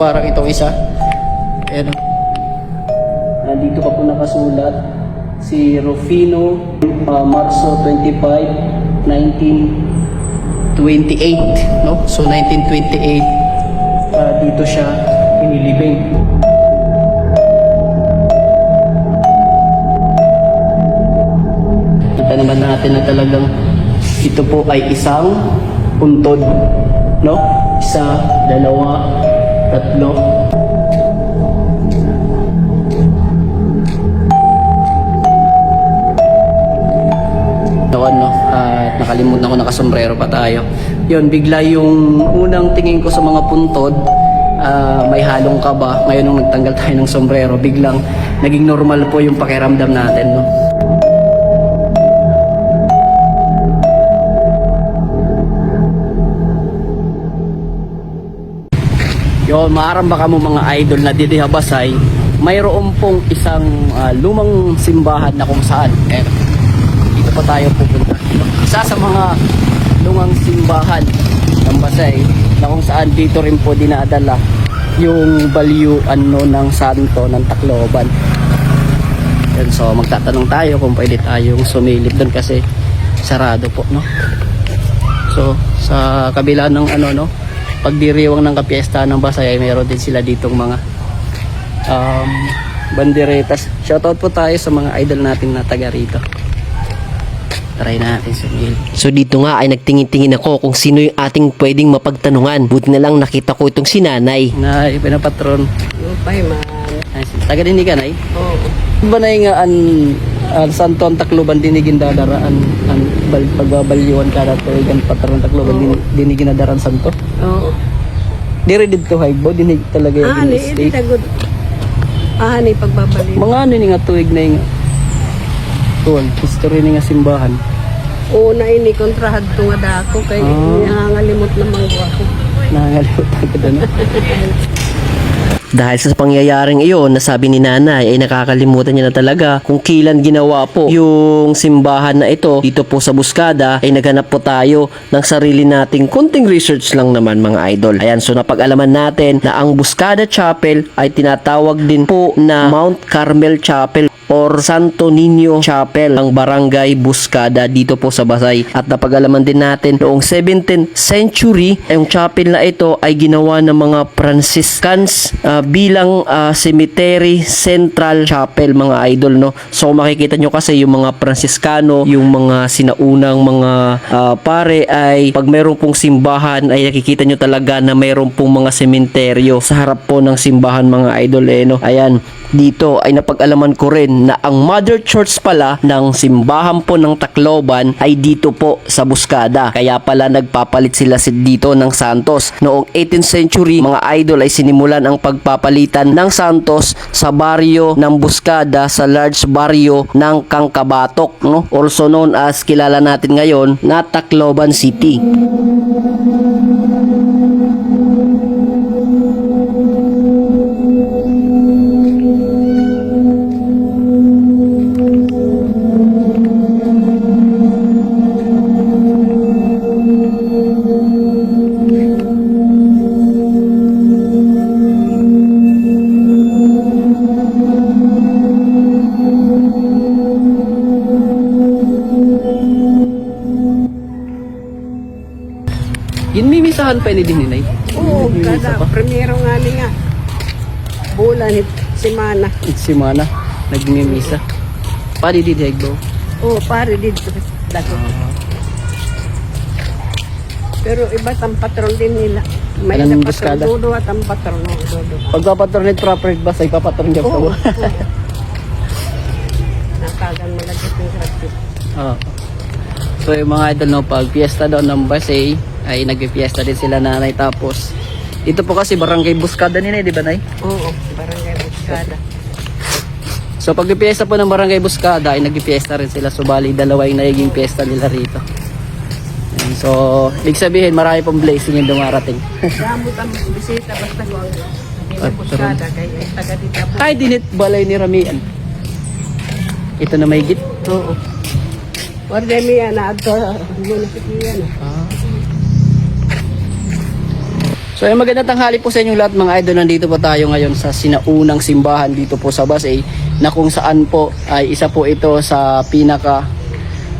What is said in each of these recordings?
Parang itong isa. Ayan o. Nandito pa po nakasulat. Si Rufino, Marso 25, 1928. No? So 1928, dito siya inilibing. Kita naman natin na talagang ito po ay isang puntod. No? Isa, dalawa, tatlo. No, at nakalimutan ko, nakasombrero pa tayo. Yun, bigla yung unang tingin ko sa mga puntod, may halong kaba. Ngayon nung nagtanggal tayo ng sombrero, biglang naging normal po yung pakiramdam natin, no? Yo, maarang baka mo mga idol na didihabasay, mayroon pong isang lumang simbahan na kung saan dito pa tayo pupunta. Isa sa mga lumang simbahan ng Basay na kung saan dito rin po dinadala yung balyuan ng santo ng Tacloban. And so magtatanong tayo kung pwede tayong sumilip doon kasi sarado po, no? So sa kabila ng pagdiriwang ng kapiesta ng Basay ay meron din sila ditong mga banderetas. Shoutout po tayo sa mga idol natin na taga rito. Try natin sumilip. So dito nga ay nagtingin-tingin ako kung sino yung ating pwedeng mapagtanungan. Buti na lang nakita ko itong si Nanay. Nay, pinapatron. Lupay man. Taga dinig ka, Nay? Oo. Ba na yung santo ang Tacloban dinigin dadaraan ang pagbabalyuan kada tuigan patron Tacloban dinigin dadaraan santo. Oo. Dire dito haybo dinig talaga yung Ani, state. hindi tagod. Ani, pagbabalik. Mga ano ni nga tuig na yung tuwan, history ni nga simbahan. Una ini kontrahad to nga dako kay nangangalimot naman ko ako. Nakangalimutan ko doon. Dahil sa pangyayaring iyon, nasabi ni Nanay ay nakakalimutan niya na talaga kung kailan ginawa po yung simbahan na ito. Dito po sa Buscada ay naghanap po tayo ng sarili nating kunting research lang naman mga idol. Ayan, so napag-alaman natin na ang Buscada Chapel ay tinatawag din po na Mount Carmel Chapel or Santo Niño Chapel ang Barangay Buscada dito po sa Basay. At napag-alaman din natin noong 17th century, yung chapel na ito ay ginawa ng mga Franciscans bilang cemetery central chapel mga idol, no? So makikita nyo kasi yung mga Franciscano, yung mga sinaunang mga pare ay pag mayroon pong simbahan ay nakikita nyo talaga na mayroon pong mga sementeryo sa harap po ng simbahan mga idol, no? Ayan, dito ay napag-alaman ko rin na ang mother church pala ng simbahan po ng Tacloban ay dito po sa Buscada. Kaya pala nagpapalit sila dito ng santos. Noong 18th century, mga idol, ay sinimulan ang pagpapalitan ng santos sa baryo ng Buscada sa large baryo ng Kangkabatok, no? Also known as, kilala natin ngayon na Tacloban City. Ginmimisahan pa ni din Nay. Oo, kada primero nga ni nga. Bulan semana. Simana nagmimisa. Padi di hegbo. Oo, pare dito dako. Pero iba ang patron din nila. May Anong na Buscada? patron dodo at ang patron dodo. Pagpapatronit proper ba sa ipapatron job Oo. ko. Nakagan mo lagi yung gratis. So yung mga idol, no, pag fiesta daw ng Basay ay nagpi-fiesta din sila Nanay. Tapos dito po kasi Barangay Buscada nila, di ba Nay? Oo, barangay Buscada. So pag fiesta po ng Barangay Buscada ay nagpi-fiesta rin sila. So bali dalawa yung nagiging fiesta nila rito. Ayan, so ibig sabihin marami pong blessing yung dumarating. Gamot ang bisita basta ko ang Buscada kay taga dito. Ay dinit balay ni Ramian. Ito na may git. Oo. Wala miya na ato muna sa kiyan. So ay magandang tanghali po sa inyong lahat mga idol. Nandito po tayo ngayon sa sinaunang simbahan dito po sa Basay, na kung saan po ay isa po ito sa pinaka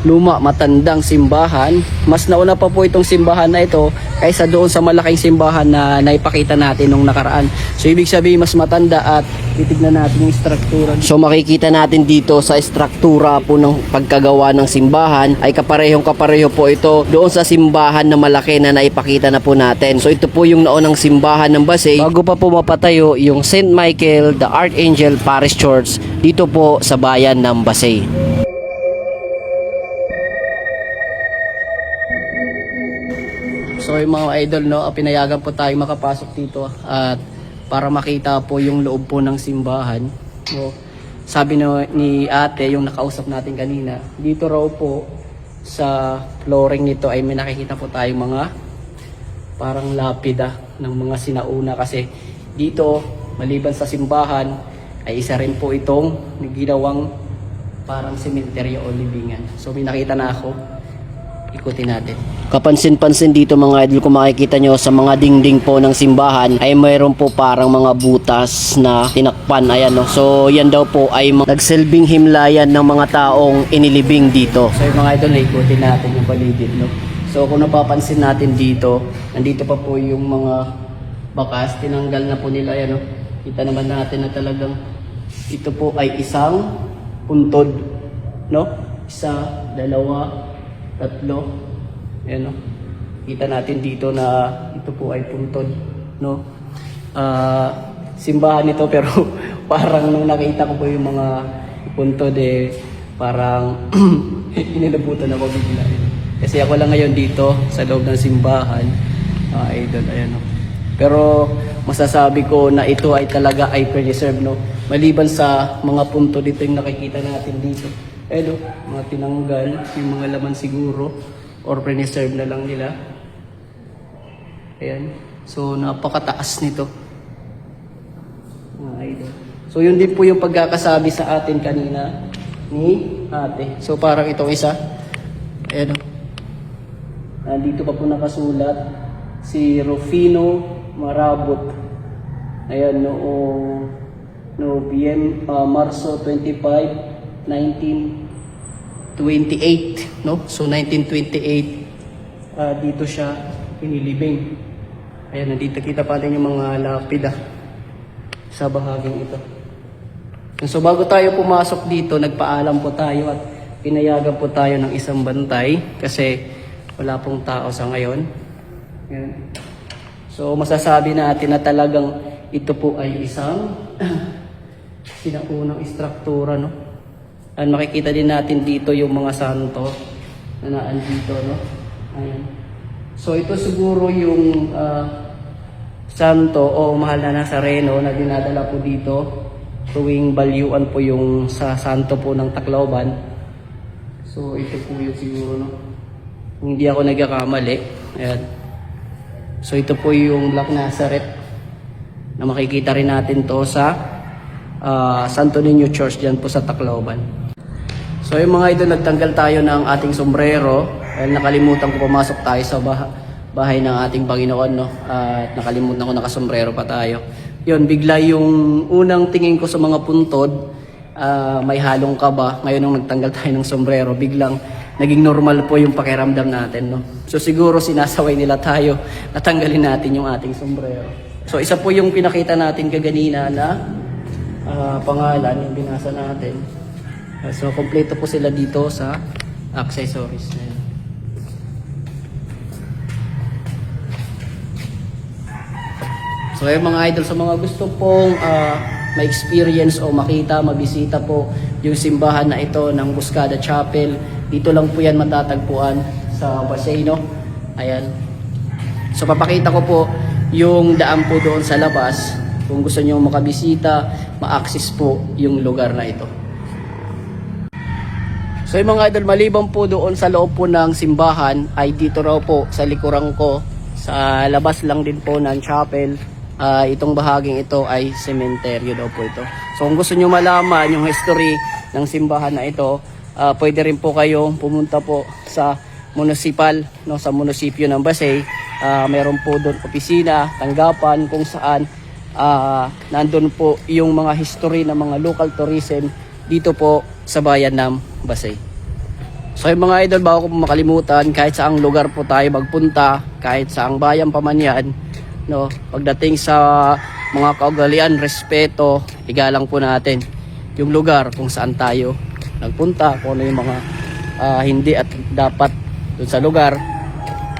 luma, matandang simbahan. Mas nauna pa po itong simbahan na ito kaysa doon sa malaking simbahan na naipakita natin nung nakaraan. So ibig sabihin mas matanda, at titignan natin yung struktura. So makikita natin dito sa struktura po ng pagkagawa ng simbahan ay kapareho po ito doon sa simbahan na malaki na naipakita na po natin. So ito po yung naunang simbahan ng Basay bago pa po mapatayo yung St. Michael the Archangel Parish Church dito po sa bayan ng Basay. So yung mga idol, no, pinayagan po tayo makapasok dito at para makita po yung loob po ng simbahan. So, sabi ni ate, yung nakausap natin kanina, dito raw po sa flooring nito ay may nakikita po tayong mga parang lapida ng mga sinauna, kasi dito maliban sa simbahan ay isa rin po itong ginawang parang sementeryo o libingan. So may nakita na ako, ikutin natin. Kapansin-pansin dito mga idol, kung makikita nyo sa mga dingding po ng simbahan ay mayroon po parang mga butas na tinakpan. Ayan, no? So yan daw po ay nagsilbing himlayan ng mga taong inilibing dito. So yung mga idol, ikutin natin yung paligid, no? So kung napapansin natin dito, nandito pa po yung mga bakas, tinanggal na po nila. Ayan, no? Kita naman natin na talagang ito po ay isang puntod, no? Isa, dalawa, tatlo. Ayan, no? Kita natin dito na ito po ay puntod, no? Simbahan ito, pero parang nung nakita ko po yung mga puntod parang inilabutan ako bigla. Kasi ako lang ngayon dito sa loob ng simbahan, idol, ayan, no? Pero masasabi ko na ito ay talaga ay preserve, no? Maliban sa mga puntod dito yung nakikita natin dito. Ayan, mga tinanggal, yung mga laman siguro, or preserve na lang nila. Ayan. So, napakataas nito. Mga idol. So, yun din po yung pagkakasabi sa atin kanina ni ate. So, parang itong isa. Ayan. Nandito pa po nakasulat si Rufino Marabot. Ayan, Marso 25, 1928, no? So 1928 dito siya inilibing. Ayan, nandito kita pa rin yung mga lapida sa bahaging ito. So bago tayo pumasok dito, nagpaalam po tayo at pinayagan po tayo ng isang bantay kasi wala pong tao sa ngayon. Ayan. So masasabi natin na talagang ito po ay isang sinaunang istruktura, no? At makikita din natin dito yung mga santo na naandito, no? Ayan. So ito siguro yung santo o mahal na Nazareno na dinadala po dito tuwing balyuan po yung sa santo po ng Tacloban. So ito po yung siguro, no? Hindi ako nagkakamali. Ayan. So ito po yung Black Nazareth na makikita rin natin to sa Santo Niño Church dyan po sa Tacloban. So yung mga idol, nagtanggal tayo ng ating sombrero dahil nakalimutan ko pumasok tayo sa bahay ng ating Panginoon, no? At nakalimutan ko nakasombrero pa tayo. Yun, bigla yung unang tingin ko sa mga puntod, may halong kaba. Ngayon nung nagtanggal tayo ng sombrero, biglang naging normal po yung pakiramdam natin, no? So siguro sinasaway nila tayo na tanggalin natin yung ating sombrero. So isa po yung pinakita natin kaganina na pangalan, yung binasa natin. So kompleto po sila dito sa accessories na yun. So yung mga idol, sa mga gusto pong ma-experience o makita, mabisita po yung simbahan na ito ng Buscada Chapel, dito lang po yan matatagpuan sa Basay, no? Ayan. So papakita ko po yung daan po doon sa labas. Kung gusto nyo makabisita, ma-access po yung lugar na ito. So yung mga idol, maliban po doon sa loob po ng simbahan, ay dito raw po sa likuran ko, sa labas lang din po ng chapel, itong bahaging ito ay sementeryo daw po ito. So kung gusto nyo malaman yung history ng simbahan na ito, pwede rin po kayong pumunta po sa municipal, no, sa munisipyo ng Basay, Meron po doon opisina, tanggapan kung saan nandun po yung mga history ng mga local tourism dito po sa bayan ng Basay. So yung mga idol, bago ko po makalimutan, kahit saang lugar po tayo magpunta, kahit saang bayan pa man yan, no, pagdating sa mga kaugalian, respeto, igalang po natin yung lugar kung saan tayo nagpunta, kung ano yung mga hindi at dapat dun sa lugar,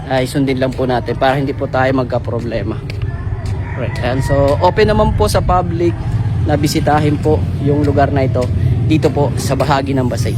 ay sundin lang po natin para hindi po tayo magka-problema. Right. And so open naman po sa public na bisitahin po yung lugar na ito dito po sa bahagi ng Basay.